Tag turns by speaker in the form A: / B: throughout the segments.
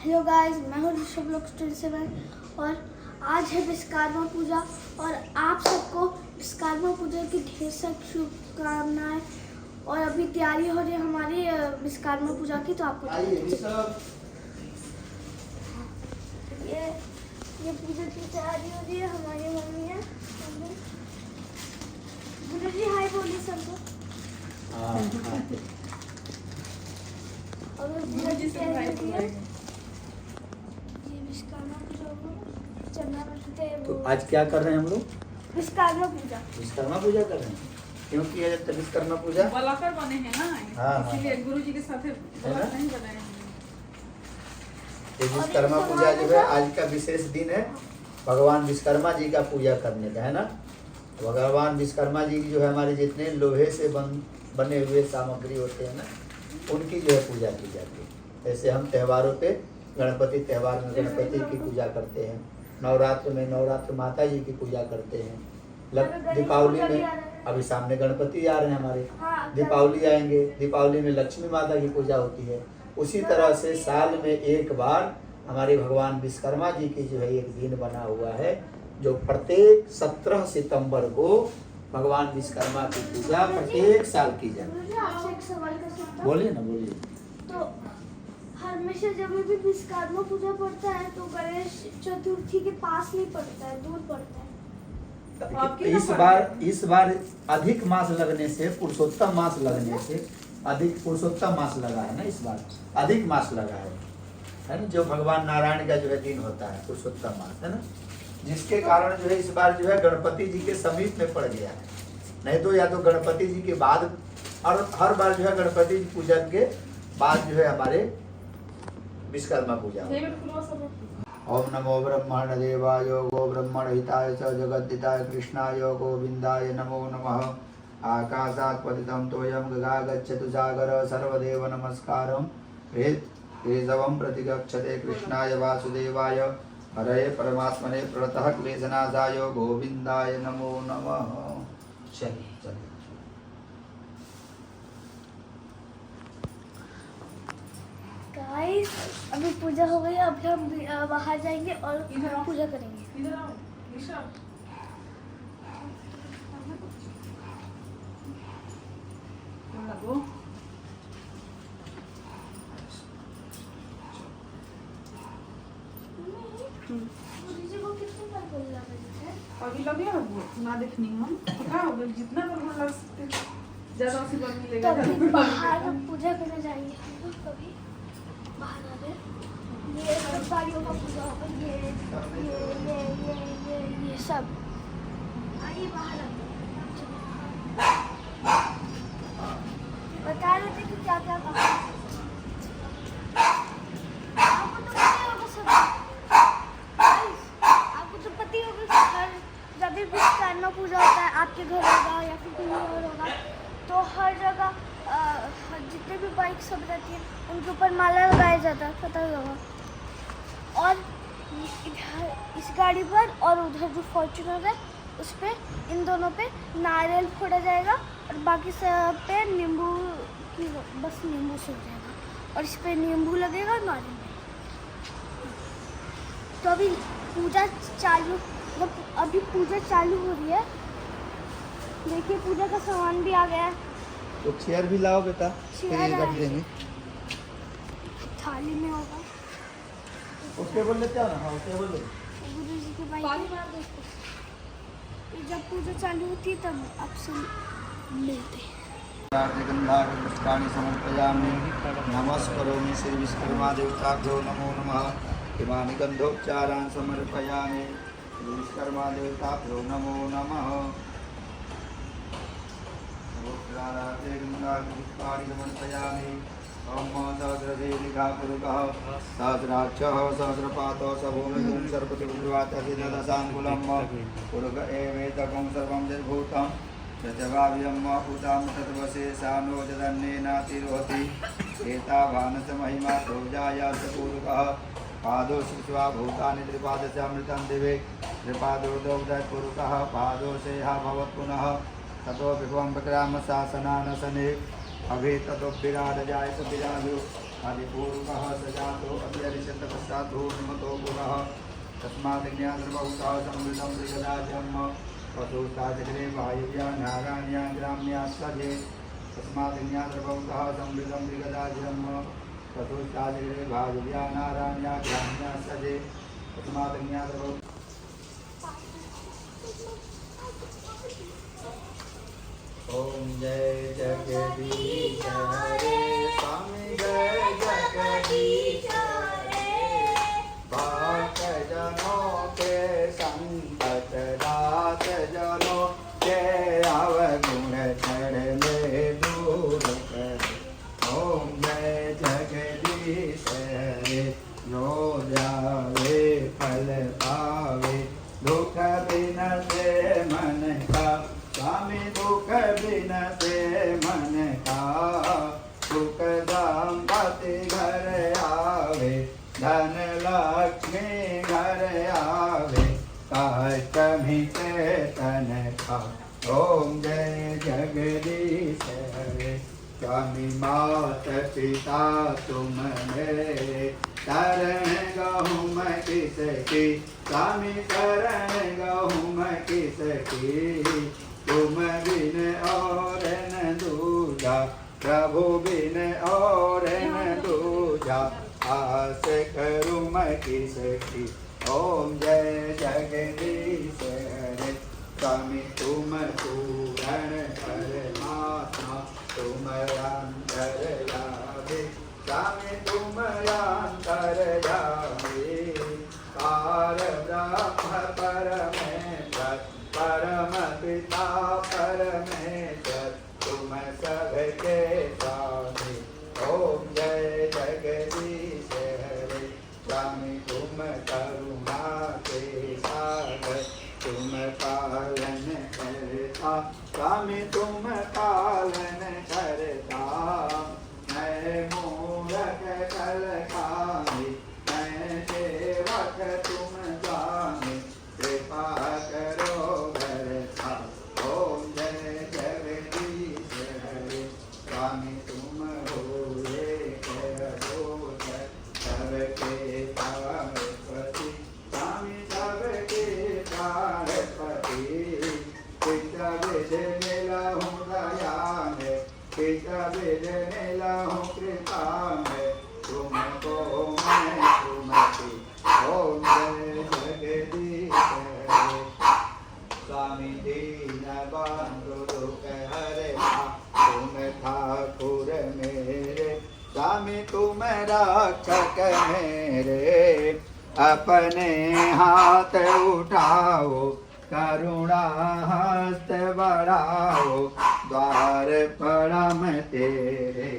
A: Hello guys, मैं हूँ ऋषभ लोक स्टोरी से और आज है विश्वकर्मा पूजा और आप सबको विश्वकर्मा पूजा की ढेर सारी शुभकामनाएं। और अभी तैयारी हो रही है हमारी विश्वकर्मा पूजा की, तो आपको ये पूजा की तैयारी हो रही है। हमारी मम्मी है, गुरु जी हाय बोलिए सबको। और पूजा की तैयारी हो रही है।
B: तो आज क्या कर रहे हैं हम लोग?
A: विश्वकर्मा पूजा।
B: विश्वकर्मा पूजा कर रहे हैं। क्यों किया जाता है विश्वकर्मा पूजा?
C: बलाकर बने हैं ना, इसीलिए गुरु जी के साथ बलाकर नहीं बनाए हैं।
B: ये विश्वकर्मा पूजा जो है आज का विशेष दिन है। भगवान विश्वकर्मा जी का पूजा करने का है ना। भगवान विश्वकर्मा जी की जो है हमारे जितने लोहे से बने हुए सामग्री होते हैं ना, उनकी जो है पूजा की जाती है। ऐसे हम त्योहारों पे गणपति त्योहार में गणपति की पूजा करते हैं, नवरात्र में नवरात्र माता जी की पूजा करते हैं, दीपावली में अभी सामने गणपति आ रहे हैं हमारे, दीपावली आएंगे, दीपावली में लक्ष्मी माता की पूजा होती है। उसी तरह से साल में एक बार हमारे भगवान विश्वकर्मा जी की जो है एक दिन बना हुआ है, जो प्रत्येक 17 सितंबर को भगवान विश्वकर्मा की पूजा प्रत्येक साल की जाती है।
A: आपसे एक सवाल कर सकता हूं?
B: बोलिए ना, बोलिए।
A: तो हमेशा जब भी विश्वकर्मा पूजा पड़ता है तो गणेश चतुर्थी के पास नहीं पड़ता है, दूर पड़ता है।
B: इस बार अधिक मास लगने से, पुरुषोत्तम मास लगने से अधिक पुरुषोत्तम मास लगा है ना। इस बार अधिक मास लगा है ना, जो भगवान नारायण का जो है दिन होता है पुरुषोत्तम मास, है ना। जिसके कारण जो है इस बार जो है गणपति जी के समीप में पड़ गया है। नहीं तो या तो गणपति जी के बाद, और हर बार जो है गणपति जी पूजन के बाद जो है हमारे विश्वकर्मा पूजा। ओम नमो ब्रह्मण देवाय गो ब्रह्मण हिताय च जगद्दिताय कृष्णाय गोविंदाय नमो नमः। आकाशात् पतितं तोयं गगा गच्छतु सागर सर्वदेव नमस्कारं केशवं प्रतिगच्छते कृष्णाय वासुदेवाय हरे परमात्मने प्रणतः क्लेशनाशाय गोविंदाय नमो नमः। चलिए चलिए।
A: गाइस, अभी पूजा हो गई, अभी हम बाहर जाएंगे और पूजा करेंगे।
C: अभी लगे ना देखनी हम क्या होगा, जितना पर लग सकते ज्यादा उसी पर मिलेगा।
A: तो बाहर हम पूजा करने जाएंगे, हम लोग कभी बाहर आ गए। ये सब साड़ियों का पूजा होगा, ये सब। आइए बाहर आते हैं। बता रहे थे कि क्या क्या काम है। आपको तो पता ही होगा सब। आपको तो पता ही होगा कि हर जब भी विश्वकर्मा पूजा होता है, आपके घर होगा या फिर कहीं और होगा, तो हर जगह जितने भी बाइक सब रहती है उनके ऊपर माला लगाया जाता है, पता ही होगा। और इधर इस गाड़ी पर और उधर जो फॉर्च्यूनर है उस पे, इन दोनों पे नारियल फोड़ा जाएगा और बाकी सब पे नींबू की, बस नींबू से हो जाएगा। और इस पे नींबू लगेगा और नारियल। तो अभी पूजा चालू, मतलब अभी पूजा चालू हो रही है। देखिए पूजा का सामान भी आ गया है।
B: तो चेयर भी लाओ बेटा,
A: चेयर
B: रख देंगे।
A: थाली में होगा।
B: उसके बोल लेते हो ना। हाँ उसके बोल ले।
A: गुरु जी के भाई जब पूजा चालू होती है तब आपसे मिलते हैं।
B: पुष्पाणि समर्पयामि नमस्करोमि श्री विश्वकर्मा देवताभ्यो नमो नमः। इमानि गन्धोपचारान् समर्पयामि विश्वकर्मा देवताभ्यो नमो नमः। पुष्पाणि समर्पयामि। ओम सहस्रशीलिकापुरुषः सहस्राक्षः सहस्रपातौ सभूमिं सर्वतुर्वाचसिदशाङ्कुलं पुरुष एवेतकं सर्वं यद्भूतं यद्भाव्यं भूतां तद्वशेषानो यदन्नेनातिरोहति एतावानस महिमा ध्रुवजायाश्च पूरुकः पादौ श्रुत्वा भूतानि त्रिपादस्यामृतं दिवे त्रिपादोर्धोदयपुरुकः पादौ शेहा भवत् पुनः ततो विभवं विक्राम शासनानसने अभि ततो विराट जायत विराजो आदिपूर्वः सजातो अभ्यरिषत्तपश्चातो निमतो पुरः तस्मादज्ञातर्बहुता समृद्धं त्रिगदाजम् वसुस्ताचक्रे वायुव्या नारायण्या ग्राम्या सजे तस्मादज्ञातर्बहुता समृद्धं त्रिगदाजम् वसुस्ताचक्रे वायुव्या नारायण्या ग्राम्या सजे तस्मादज्ञातर्बहुता ओम जय जगदीश हरे स्वामी जय जगदीश हरे भक्त जनों के संकट दास जनों के अवगुण क्षण में दूर करे ओम जय जगदीश हरे जो जावे फल पावे दुख बिन से मन का स्वामी दुख बिन से मन का सुख संपत्ति घर आवे धन लक्ष्मी घर आवे कष्ट मिटे तन का ओम जय जगदीश हरे स्वामी मात पिता तुम मेरे शरण गहूँ मैं किसकी स्वामी शरण गहूँ मैं किसकी तुम बिन और न दूजा प्रभु बिन और न दूजा आस करूँ मैं किसकी ओम जय जगदीश हरे स्वामी तुम पूरण परमात्मा तुम अंतर्यामी स्वामी तुम अंतर्यामी पार ब्रह्म परमेश्वर परम पिता परमेश्वर तुम सबके स्वामी ओम जय जगदीश हरे स्वामी तुम करुणा के सागर तुम पालन करता स्वामी तुम पालन करता मैं मूरख कलकारी मैं सेवक तुम स्वामी कृपा करो भरता ओम जय जगदीश हरे स्वामी तुम हो सबके तारपति स्वामी सबके तारपति पिता विद मिला हूँ दया में पिता विद मिला हूँ कृपा में तुमको मैं सुमति ओम जय जगदीश हरे स्वामी दीन बंधु दुख हरे तुम ठाकुर मेरे स्वामी तुम रक्षक मेरे अपने हाथ उठाओ करुणा हस्त बढ़ाओ द्वार परम तेरे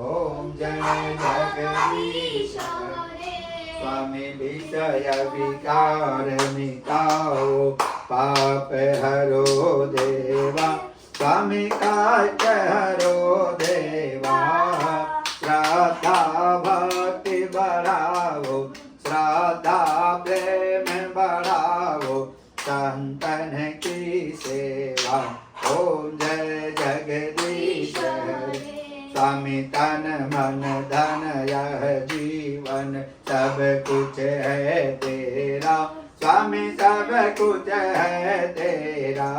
B: ओम जय जगदीश हरे स्वामी विषय विकार मिटाओ पाप हरो देवा स्वामी काट हरो देवा श्रद्धा भक्ति बढ़ाओ श्रद्धा प्रेम बढ़ाओ संतन की सेवा ओम जय जगदीश हरे स्वामी तन मन धन यह जीवन सब कुछ है तेरा स्वामी सब कुछ है तेरा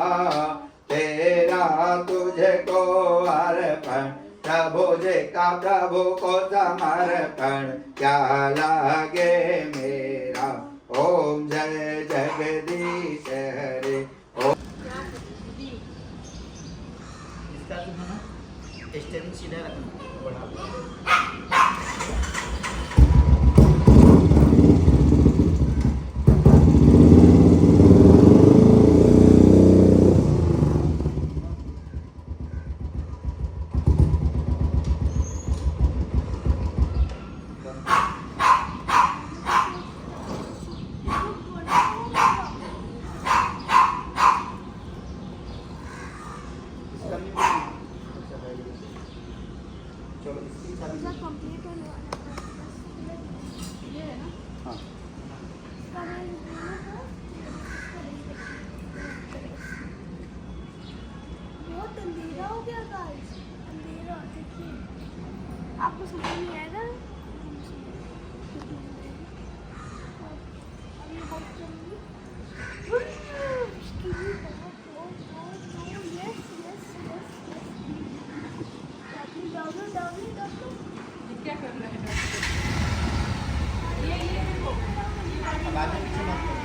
B: तेरा तुझको अर्पण प्रभु जी का प्रभु को समर्पण क्या लागे मेरा ओम जय जगदीश हरे ओम
D: इसका जो है ना स्टेरिंग सीधा रखना बढ़ा
B: बाद में पीछे मत करो।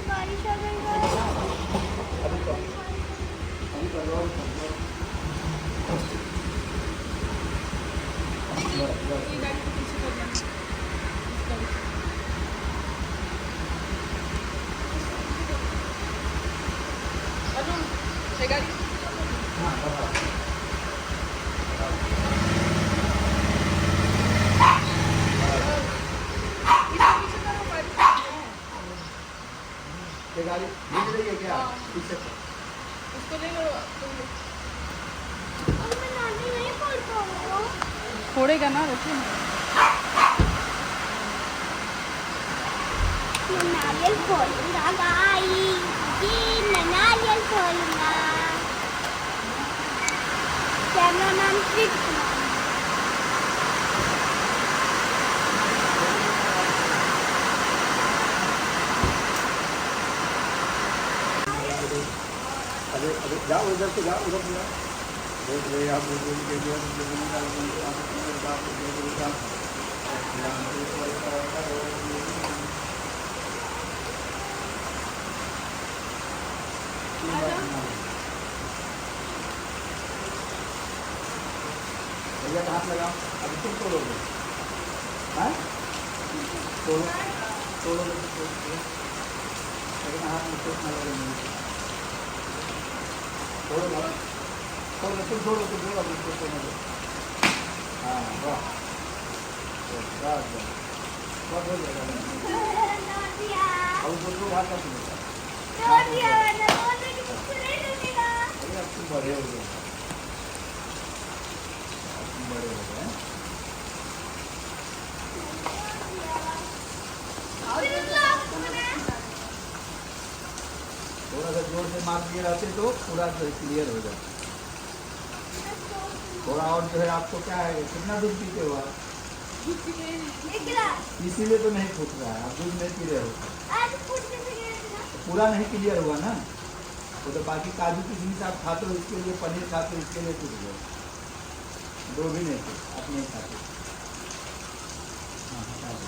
A: बारिश आ गई है।
B: अभी तो अभी तो रोड
C: ये गाड़ी को पीछे कर लेना। अनु, ये गाड़ी को पीछे कर लेना।
B: हाँ बताओ।
C: इसको पीछे करो, बारिश आ रही है।
B: ये गाड़ी भीग रही है क्या?
C: हाँ।
B: पीछे
C: उसको ले लो तुम लोग।
A: और मैं नानी नहीं बोल पाऊंगा।
C: छोड़ेगा ना, रखिए ना।
A: मैं नारियल फोड़ूंगा गाइस, जी मैं नारियल फोड़ूंगा। कैमरामैन प्लीज
B: अरे जाओ उधर से जाओ, उधर से जाओ। देख रहे आप बोल के जो भैया हाथ लगाओ, अभी तुम तोड़ोगे, हाँ तोड़ो तोड़ोगे तो तोड़ोगे, लेकिन हाथ में चोट ना लगे। थोड़ा थोड़ा तुम छोड़ो अभी तो छोड़ो। हाँ वाह बहुत हो जाएगा। अब दूसरों बात का सुनेगा। अरे अब तुम बड़े हो गए, तुम बड़े हो गए। थोड़ा सा जोर से मार दिए रहते तो पूरा जो है क्लियर हो जाता। थोड़ा और जो है आपको क्या है, कितना दूध पीते हो आप? इसीलिए तो नहीं फूट रहा है, आप दूध नहीं पी रहे हो। पूरा नहीं क्लियर हुआ ना, तो बाकी काजू किशमिश आप खाते हो, इसके लिए पनीर खाते हो, इसके लिए टूट गया। दो भी नहीं थे, आप नहीं खाते। हाँ हटा दो।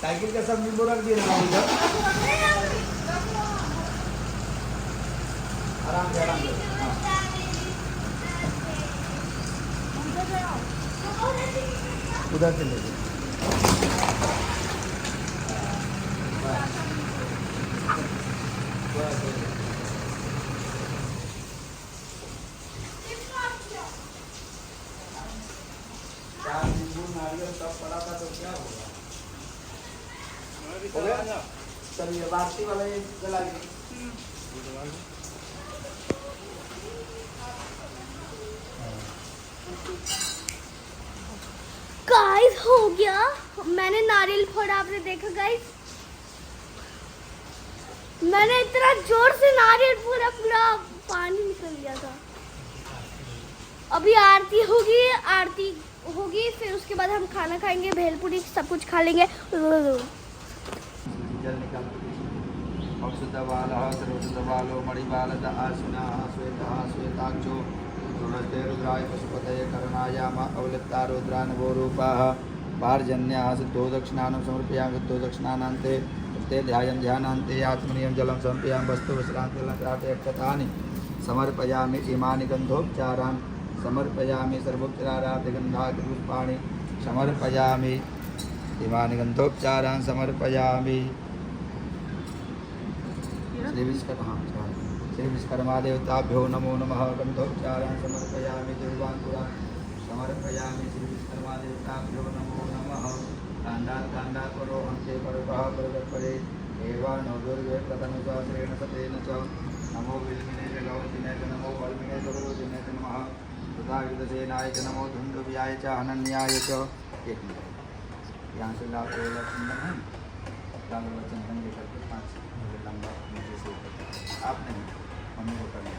B: साइकिल का सब नींबू रख दिए ना उधर, आराम से हाँ। उधर से ले लो। चार नींबू नारियल सब पड़ा था तो क्या होगा? हो गया? चलिए बाकी वाला ये जला के
A: गाइस हो गया, मैंने नारियल फोड़ा, आपने देखा गाइस? मैंने इतना जोर से नारियल फोड़ा, पूरा पानी निकल गया था। अभी आरती होगी फिर उसके बाद हम खाना खाएंगे, भेलपुरी सब कुछ खा लेंगे।
B: जल निकाल औषधबालः सर्वषधबालो मणिबालद आसुनाः श्वेतः श्वेताक्षो रुणते रुद्राय पशुपतये कर्णायाम अवलिप्ता रुद्रानवो रूपाः पार्जन्याः सिद्धो दक्षिणानं समर्पयामि सिद्धो दक्षिणानान्ते ते ध्यायं ध्यानान्ते आत्मनीयं जलं समर्पयामि वस्तु विश्रान्ति लङ्काटे अक्षतानि समर्पयामि इमानि गन्धोपचारान् समर्पयामि सर्वोपचाराधिगन्धादिपुष्पाणि समर्पयामि इमानि गन्धोपचारान् समर्पयामि। श्री विश्वकर्मा देवताभ्यो नमो नमः। गन्धोपचारान् समर्पयामि दुर्वाङ्कुरान् समर्पयामि श्री विश्वकर्मा देवताभ्यो नमो नमः। काण्डात् करो अन्ते पर्वः पर्वत्परे एवं नो दुर्गे प्रथमसहस्रेण सतेन च नमो विल्मिने च गौतिने च नमो वल्मिने च वरोजिने च नमः तथायुधसेनाय च नमो धुण्डुव्याय च अनन्याय च। एक मिनट यहाँ से लाभ लक्ष्मण है लाभ वचन संजय करके 5 मुझे लंबा नीचे से ऊपर आप नहीं मम्मी को करना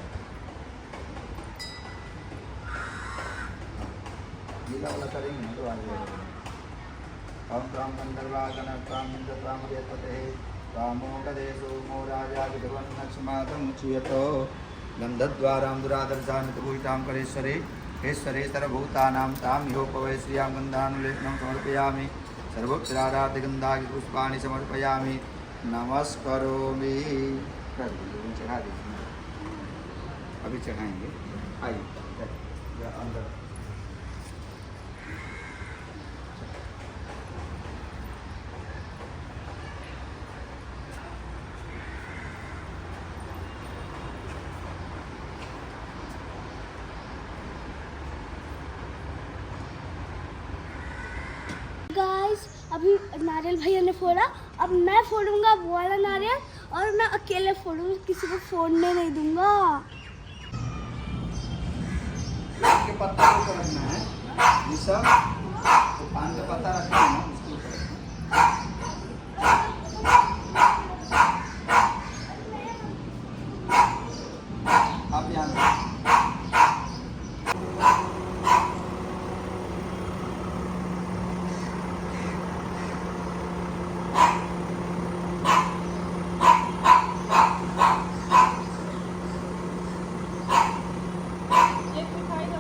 B: गीला वाला करेंगे ना तो आ जाएगा। ओम त्वां गंधर्वागण त्वां इंद्र त्वां देवपते त्वामो गदेशो मो राजा विधवन्नक्षमातमुच्यतो गन्धद्वारां दुरादर्शान्वितभूषितां करेश्वरे हेश्वरे सर्वभूतानां तां ह्योपवै श्रियां गन्धानुलेपनं समर्पयामि सर्वोक्षराराधिगन्धानि पुष्पाणि समर्पयामि नमस्करोमि। कर दीजिए, चढ़ा दीजिए, अभी चढ़ाएंगे। आइए अंदर।
A: गाइस अभी नारियल भैया ने फोड़ा, अब मैं फोड़ूंगा वो वाला नारियल, और मैं अकेले फोड़ूंगा, किसी को फोड़ने नहीं दूंगा।
B: के पत्ता को रखना है, ये सब तो पान का पत्ता रखना है ना, उसके ऊपर आप यहाँ
C: एक मिठाई दो।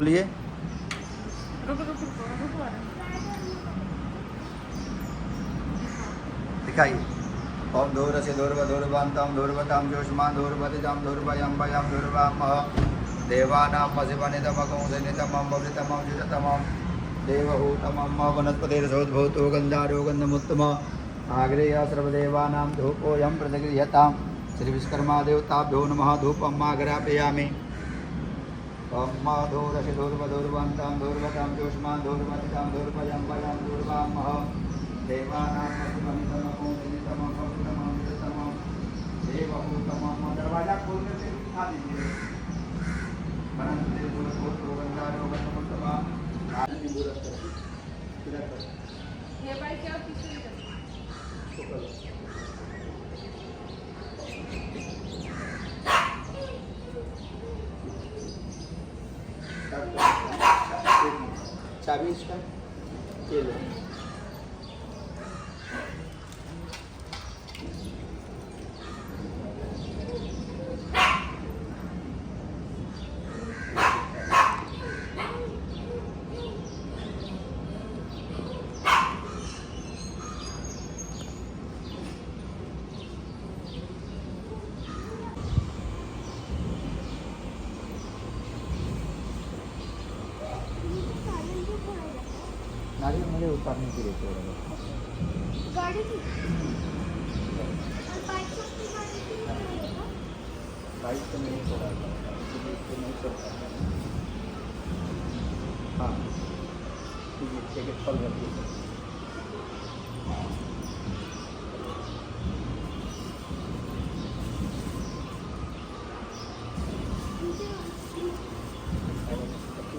B: लिए
C: रुको रुको रुको रुको।
B: दिखाइए। ओम धूरस्य धूर्वधूर्वान्तं धूर्वतां जोष्मान् धूर्वतिजां धूर्वयं धूर्वामः देवानां वसिवनितमकं सनितमं भवृतमं जुषतमं देवहूतमं वनस्पतिरसोद्भूतो गन्धारो गन्धमुत्तमः आग्रेय सर्वदेवानां धूपोऽयं प्रतिगृह्यतां श्रीविश्वकर्मादेवताभ्यो नमः। धूपम् आग्रापयामि। ओम धूरस्य धूर्वधूर्वान्तं धूर्वतां जोष्मान् धूर्वतिजां धूर्वयं धूर्वामः देवानां वसिवनितमकं सनितमं भवृतमं जुषतमं देवहूतमं। दरवाजा खोलने से दिखा दीजिए।
C: ये भाई क्या किसी ने
B: चाबी इसका ये लो। नारियल मुझे उतारने के लिए छोड़ दो।
A: गाड़ी थी और बाइक से उसकी गाड़ी थी,
B: बाइक तो नहीं छोड़ा था, इसलिए इसको नहीं छोड़ता। हाँ ठीक है, फल रखिए।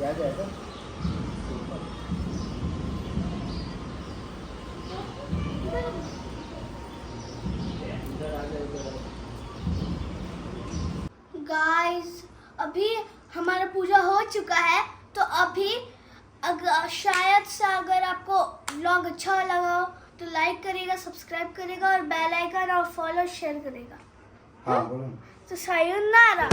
B: आ जाएगा।
A: गाइस अभी हमारा पूजा हो चुका है, तो अभी अगर शायद से अगर आपको व्लॉग अच्छा लगा हो तो लाइक करेगा, सब्सक्राइब करेगा और बेल आइकन और फॉलो शेयर करेगा।
B: हाँ बोलो।
A: तो सायोनारा।